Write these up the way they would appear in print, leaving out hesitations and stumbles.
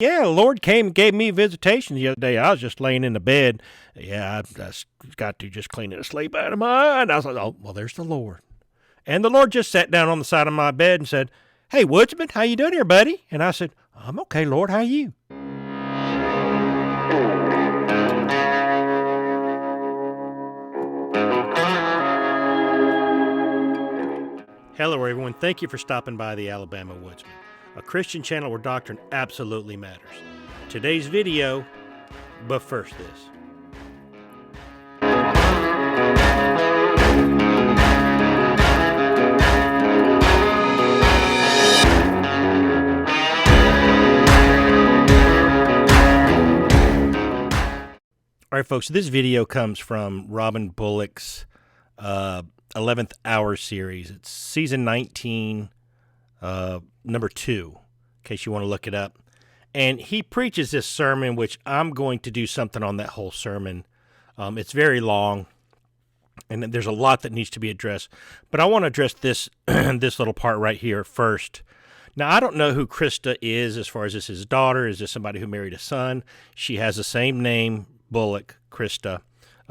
Yeah, the Lord came and gave me visitation the other day. I was just laying in the bed. Yeah, I got to just cleaning the sleep out of my eye. And I was like, oh, well, there's the Lord. And the Lord just sat down on the side of my bed and said, hey, Woodsman, how you doing here, buddy? And I said, I'm okay, Lord. How are you? Hello, everyone. Thank you for stopping by the Alabama Woodsman, a Christian channel where doctrine absolutely matters. Today's video, but first this. All right, folks, this video comes from Robin Bullock's 11th Hour series. It's season 19, number 2, in case you want to look it up. And he preaches this sermon, which I'm going to do something on that whole sermon. It's very long, and there's a lot that needs to be addressed. But I want to address this this little part right here first. Now, I don't know who Christa is as far as this is his daughter. Is this somebody who married a son? She has the same name, Bullock, Christa.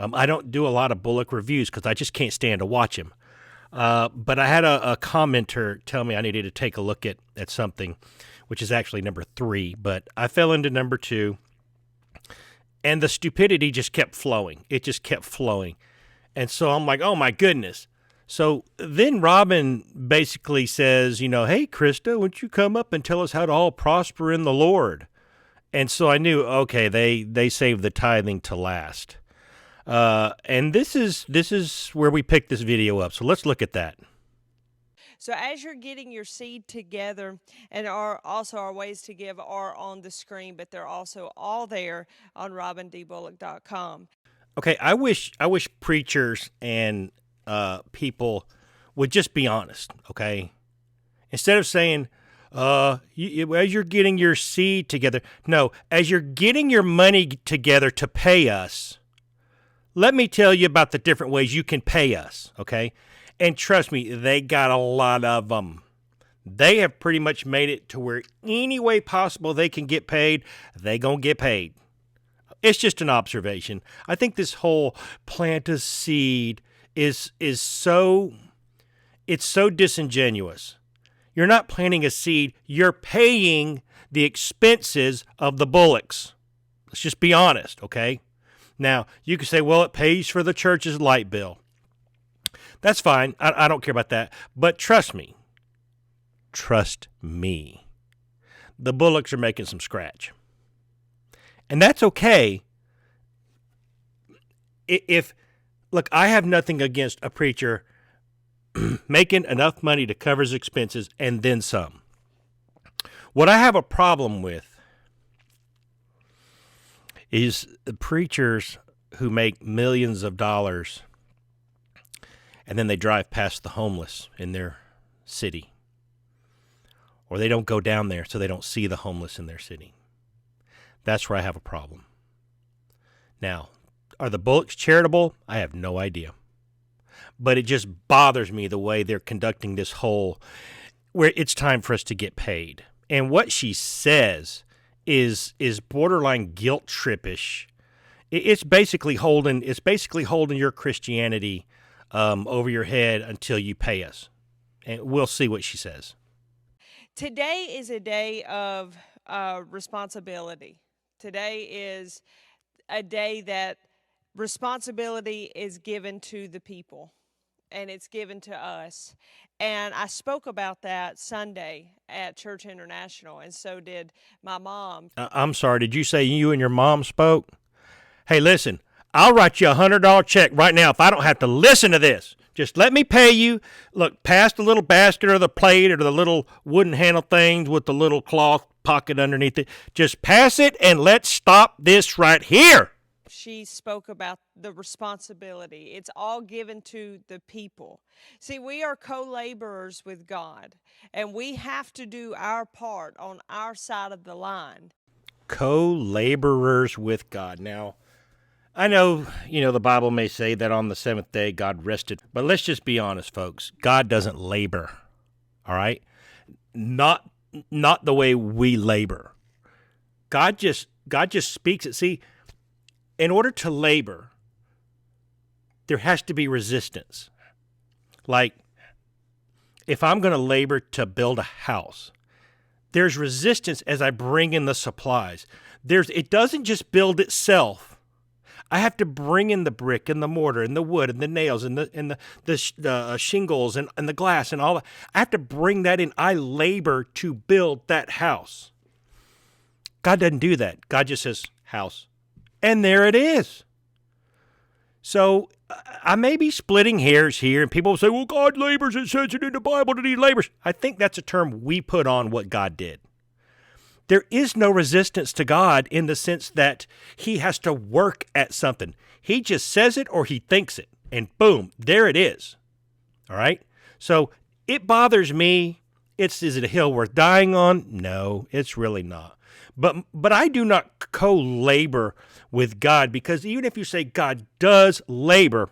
I don't do a lot of Bullock reviews because I just can't stand to watch him. But I had a commenter tell me I needed to take a look at something, which is actually number 3. But I fell into number 2, and the stupidity just kept flowing. It just kept flowing. And so I'm like, oh, my goodness. So then Robin basically says, you know, hey, Christa, won't you come up and tell us how to all prosper in the Lord? And so I knew, okay, they saved the tithing to last. And this is where we picked this video up. So let's look at that. So as you're getting your seed together, and our ways to give are on the screen, but they're also all there on robindbullock.com. Okay, I wish preachers and people would just be honest, okay? Instead of saying, as you're getting your seed together. No, as you're getting your money together to pay us, let me tell you about the different ways you can pay us, okay? And trust me, they got a lot of them. They have pretty much made it to where any way possible they can get paid, they gonna get paid. It's just an observation. I think this whole plant a seed is so disingenuous. You're not planting a seed, you're paying the expenses of the Bullocks. Let's just be honest, okay? Now, you can say, well, it pays for the church's light bill. That's fine. I don't care about that. But trust me. Trust me. The Bullocks are making some scratch. And that's okay. Look, I have nothing against a preacher making enough money to cover his expenses and then some. What I have a problem with is the preachers who make millions of dollars and then they drive past the homeless in their city. Or they don't go down there so they don't see the homeless in their city. That's where I have a problem. Now, are the Bullocks charitable? I have no idea. But it just bothers me the way they're conducting this whole, where it's time for us to get paid. And what she says is borderline guilt trippish. It's basically holding your Christianity over your head until you pay us. And we'll see what she says. Today is a day of responsibility. Today is a day that responsibility is given to the people. And it's given to us. And I spoke about that Sunday at Church International, and so did my mom. I'm sorry, did you say you and your mom spoke? Hey, listen, I'll write you a $100 check right now if I don't have to listen to this. Just let me pay you. Look, pass the little basket or the plate or the little wooden handle things with the little cloth pocket underneath it. Just pass it and let's stop this right here. She spoke about the responsibility. It's all given to the people. See, we are co-laborers with God, and we have to do our part on our side of the line. Co-laborers with God. Now, I know, the Bible may say that on the seventh day God rested, but let's just be honest, folks. God doesn't labor, all right? Not the way we labor. God just speaks it. See, in order to labor, there has to be resistance. Like, if I'm going to labor to build a house, there's resistance as I bring in the supplies. It doesn't just build itself. I have to bring in the brick and the mortar and the wood and the nails and the shingles and the glass and all that. I have to bring that in. I labor to build that house. God doesn't do that. God just says, house. And there it is. So I may be splitting hairs here, and people will say, well, God labors. It says it in the Bible that he labors. I think that's a term we put on what God did. There is no resistance to God in the sense that he has to work at something. He just says it or he thinks it, and boom, there it is. All right? So it bothers me. Is it a hill worth dying on? No, it's really not. But I do not co-labor with God, because even if you say God does labor,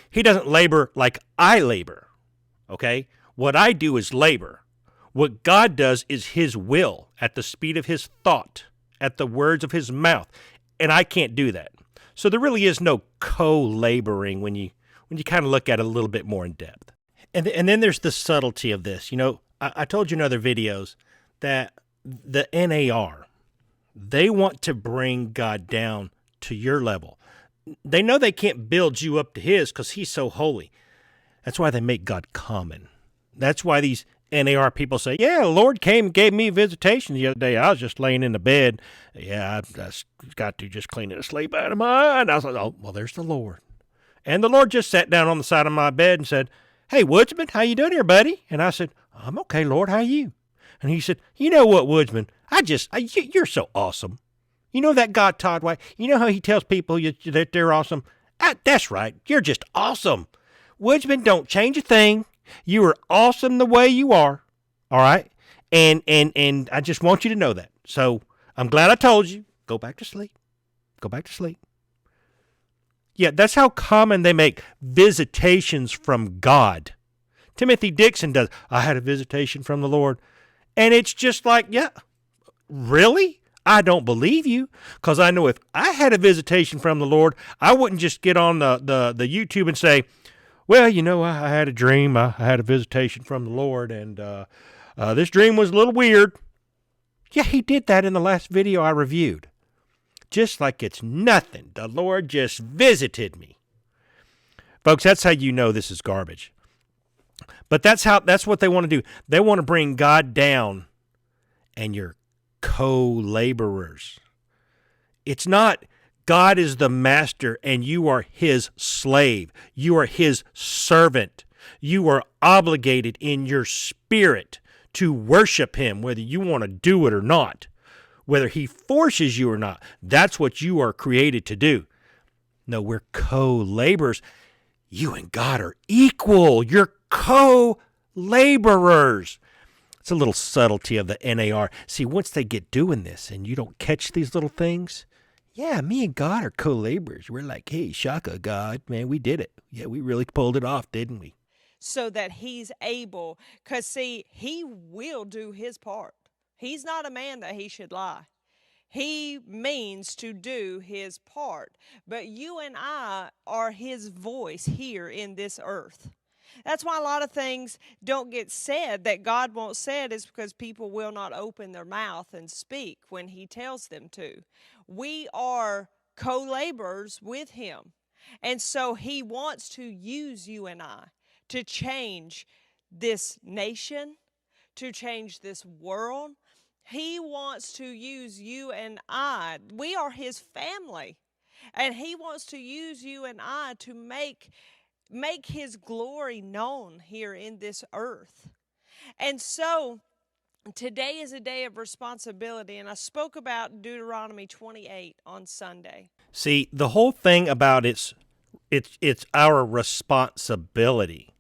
he doesn't labor like I labor, okay? What I do is labor. What God does is his will, at the speed of his thought, at the words of his mouth, and I can't do that. So there really is no co-laboring when you kind of look at it a little bit more in depth. And then there's the subtlety of this. You know, I told you in other videos that the NAR, they want to bring God down to your level. They know they can't build you up to his because he's so holy. That's why they make God common. That's why these NAR people say, yeah, the Lord came and gave me a visitation the other day. I was just laying in the bed. Yeah, I got to just clean the sleep out of my eye. And I was like, oh, well, there's the Lord. And the Lord just sat down on the side of my bed and said, hey, Woodsman, how you doing here, buddy? And I said, I'm okay, Lord. How are you? And he said, you know what, Woodsman? You're so awesome. You know that God Todd White? You know how he tells people that they're awesome? That's right. You're just awesome. Woodsman, don't change a thing. You are awesome the way you are. All right? And I just want you to know that. So I'm glad I told you. Go back to sleep. Go back to sleep. Yeah, that's how common they make visitations from God. Timothy Dixon does. I had a visitation from the Lord. And it's just like, yeah, really? I don't believe you, because I know if I had a visitation from the Lord, I wouldn't just get on the YouTube and say, well, you know, I had a dream. I had a visitation from the Lord, and this dream was a little weird. Yeah, he did that in the last video I reviewed. Just like it's nothing. The Lord just visited me. Folks, that's how you know this is garbage. But that's what they want to do. They want to bring God down, and you're co-laborers. It's not God is the master and you are his slave. You are his servant. You are obligated in your spirit to worship him, whether you want to do it or not, whether he forces you or not. That's what you are created to do. No, we're co-laborers. You and God are equal. You're co-laborers. It's a little subtlety of the NAR. See, once they get doing this and you don't catch these little things, yeah, me and God are co-laborers. We're like, hey, shaka, God, man, we did it. Yeah, we really pulled it off, didn't we? So that he's able, because see, he will do his part. He's not a man that he should lie. He means to do his part. But you and I are his voice here in this earth. That's why a lot of things don't get said that God won't said, is because people will not open their mouth and speak when he tells them to. We are co-laborers with him. And so he wants to use you and I to change this nation, to change this world. He wants to use you and I. We are his family. And he wants to use you and I to make his glory known here in this earth. And so today is a day of responsibility, and I spoke about Deuteronomy 28 on Sunday. See, the whole thing about it's our responsibility.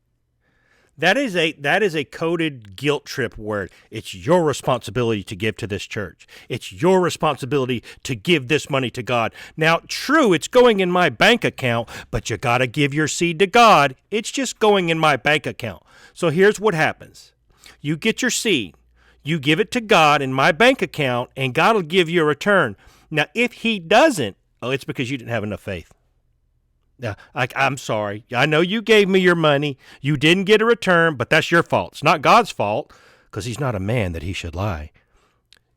That is a coded guilt trip word. It's your responsibility to give to this church. It's your responsibility to give this money to God. Now, true, it's going in my bank account, but you got to give your seed to God. It's just going in my bank account. So here's what happens. You get your seed. You give it to God in my bank account, and God will give you a return. Now, if he doesn't, it's because you didn't have enough faith. Now, I'm sorry. I know you gave me your money. You didn't get a return, but that's your fault. It's not God's fault, because he's not a man that he should lie.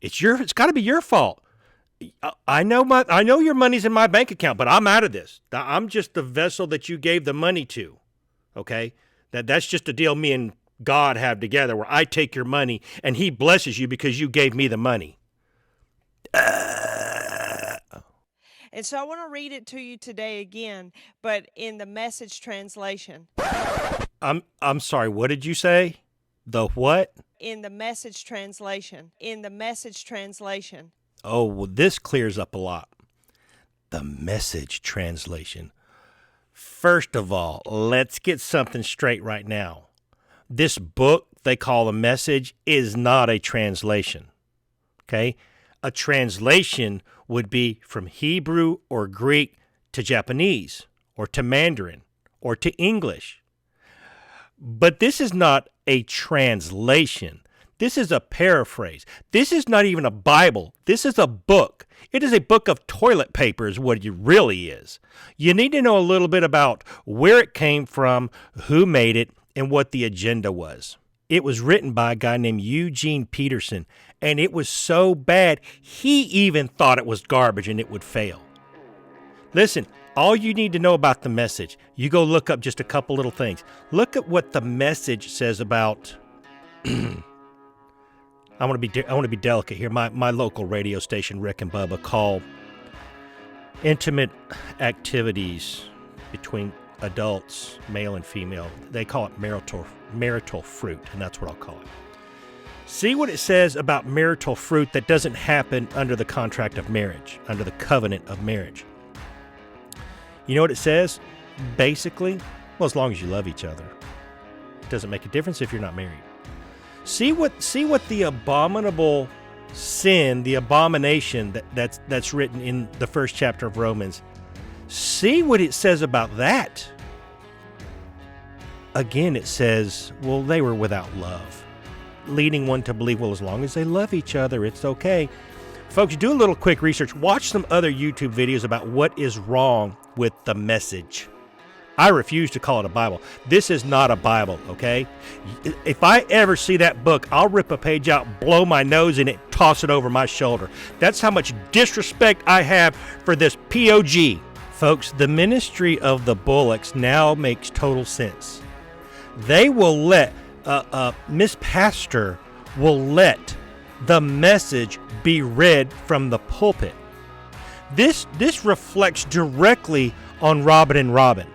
It's got to be your fault. I know your money's in my bank account, but I'm out of this. I'm just the vessel that you gave the money to. Okay? That's just a deal me and God have together, where I take your money and he blesses you because you gave me the money. And so I want to read it to you today again, but in the Message translation. I'm sorry, what did you say? The what? In the Message translation. In the Message translation. Oh, well, this clears up a lot. The Message translation. First of all, let's get something straight right now. This book they call the Message is not a translation. Okay? A translation would be from Hebrew or Greek to Japanese or to Mandarin or to English. But this is not a translation. This is a paraphrase. This is not even a Bible. This is a book. It is a book of toilet paper is what it really is. You need to know a little bit about where it came from, who made it, and what the agenda was. It was written by a guy named Eugene Peterson, and it was so bad, he even thought it was garbage and it would fail. Listen, all you need to know about the Message, you go look up just a couple little things. Look at what the Message says about... I want to be delicate here. My local radio station, Rick and Bubba, call intimate activities between adults, male and female. They call it marital fruit, and that's what I'll call it. See what it says about marital fruit that doesn't happen under the contract of marriage, under the covenant of marriage. You know what it says? Basically, well, as long as you love each other. It doesn't make a difference if you're not married. See what the abominable sin, the abomination that's written in the first chapter of Romans. See what it says about that. Again, it says, well, they were without love, leading one to believe, well, as long as they love each other, it's okay. Folks, do a little quick research. Watch some other YouTube videos about what is wrong with the Message. I refuse to call it a Bible. This is not a Bible, okay? If I ever see that book, I'll rip a page out, blow my nose in it, toss it over my shoulder. That's how much disrespect I have for this POG. Folks, the ministry of the Bullocks now makes total sense. They will let, Miss Pastor will let the Message be read from the pulpit. This reflects directly on Robin and Robin.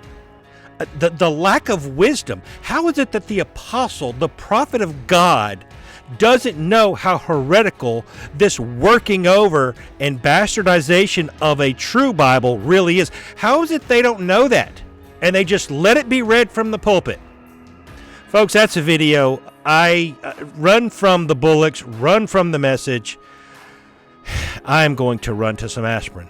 The lack of wisdom. How is it that the apostle, the prophet of God, doesn't know how heretical this working over and bastardization of a true Bible really is? How is it they don't know that? And they just let it be read from the pulpit? Folks, that's a video. I run from the Bullocks, run from the Message. I'm going to run to some aspirin.